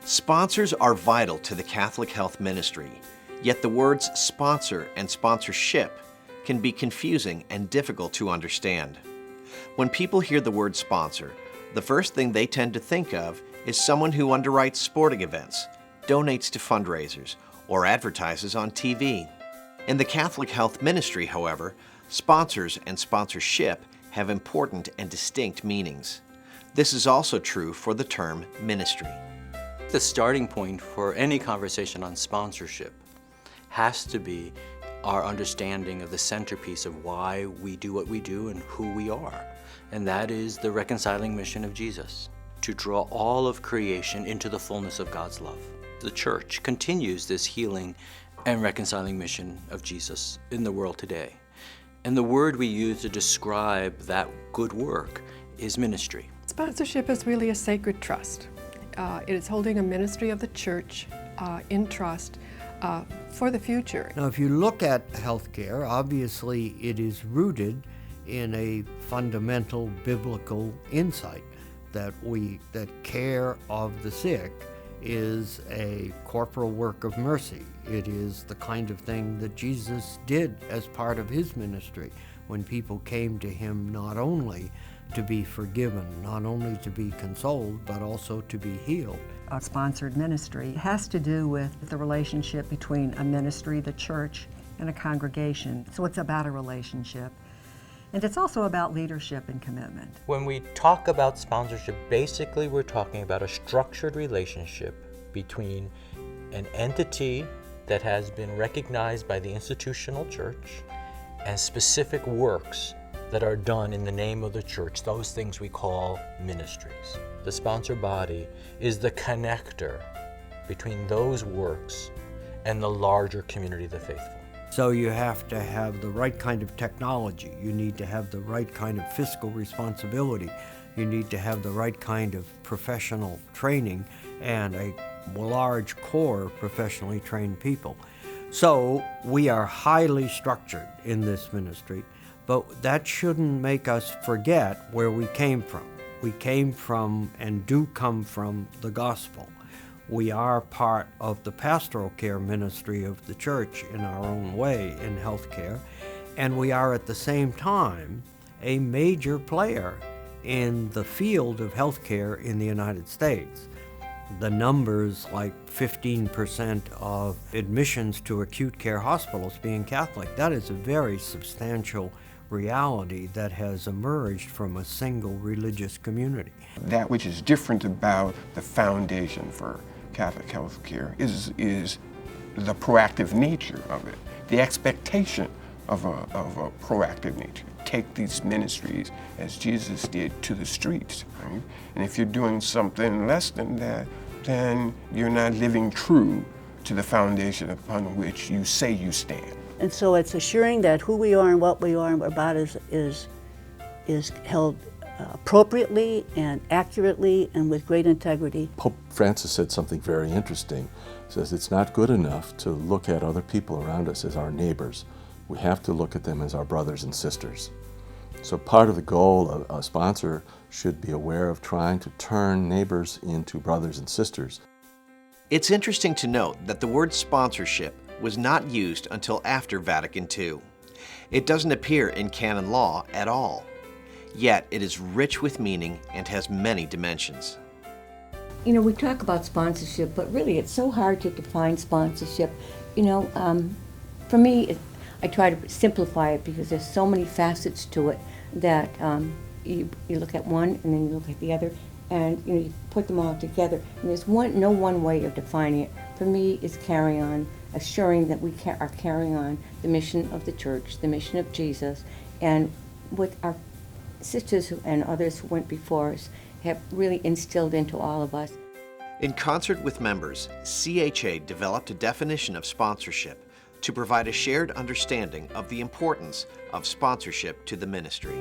Sponsors are vital to the Catholic Health Ministry, yet the words sponsor and sponsorship can be confusing and difficult to understand. When people hear the word sponsor, the first thing they tend to think of is someone who underwrites sporting events, donates to fundraisers, or advertises on TV. In the Catholic Health Ministry, however, sponsors and sponsorship have important and distinct meanings. This is also true for the term ministry. The starting point for any conversation on sponsorship has to be our understanding of the centerpiece of why we do what we do and who we are. And that is the reconciling mission of Jesus, to draw all of creation into the fullness of God's love. The Church continues this healing and reconciling mission of Jesus in the world today. And the word we use to describe that good work is ministry. Sponsorship is really a sacred trust. It is holding a ministry of the Church in trust for the future. Now, if you look at healthcare, obviously it is rooted in a fundamental biblical insight that care of the sick is a corporal work of mercy. It is the kind of thing that Jesus did as part of his ministry when people came to him not only to be forgiven, not only to be consoled, but also to be healed. A sponsored ministry has to do with the relationship between a ministry, the church, and a congregation. So it's about a relationship. And it's also about leadership and commitment. When we talk about sponsorship, basically we're talking about a structured relationship between an entity that has been recognized by the institutional church and specific works that are done in the name of the church, those things we call ministries. The sponsor body is the connector between those works and the larger community of the faithful. So you have to have the right kind of technology. You need to have the right kind of fiscal responsibility. You need to have the right kind of professional training and a large core of professionally trained people. So we are highly structured in this ministry, but that shouldn't make us forget where we came from. We came from and do come from the gospel. We are part of the pastoral care ministry of the church in our own way in healthcare, and we are at the same time a major player in the field of healthcare in the United States. The numbers, like 15% of admissions to acute care hospitals being Catholic, that is a very substantial reality that has emerged from a single religious community. That which is different about the foundation for Catholic health care is the proactive nature of it, the expectation of a proactive nature. Take these ministries, as Jesus did, to the streets, right? And if you're doing something less than that, then you're not living true to the foundation upon which you say you stand. And so it's assuring that who we are and what we are and what about is held appropriately and accurately and with great integrity. Pope Francis said something very interesting. He says it's not good enough to look at other people around us as our neighbors. We have to look at them as our brothers and sisters. So part of the goal of a sponsor should be aware of trying to turn neighbors into brothers and sisters. It's interesting to note that the word sponsorship was not used until after Vatican II. It doesn't appear in canon law at all. Yet it is rich with meaning and has many dimensions. You know, we talk about sponsorship, but really it's so hard to define sponsorship. You know, for me, I try to simplify it because there's so many facets to it that you look at one and then you look at the other, and you put them all together. And there's no one way of defining it. For me, it's carry on, assuring that we are carrying on the mission of the church, the mission of Jesus, and what our sisters and others who went before us have really instilled into all of us. In concert with members, CHA developed a definition of sponsorship to provide a shared understanding of the importance of sponsorship to the ministry.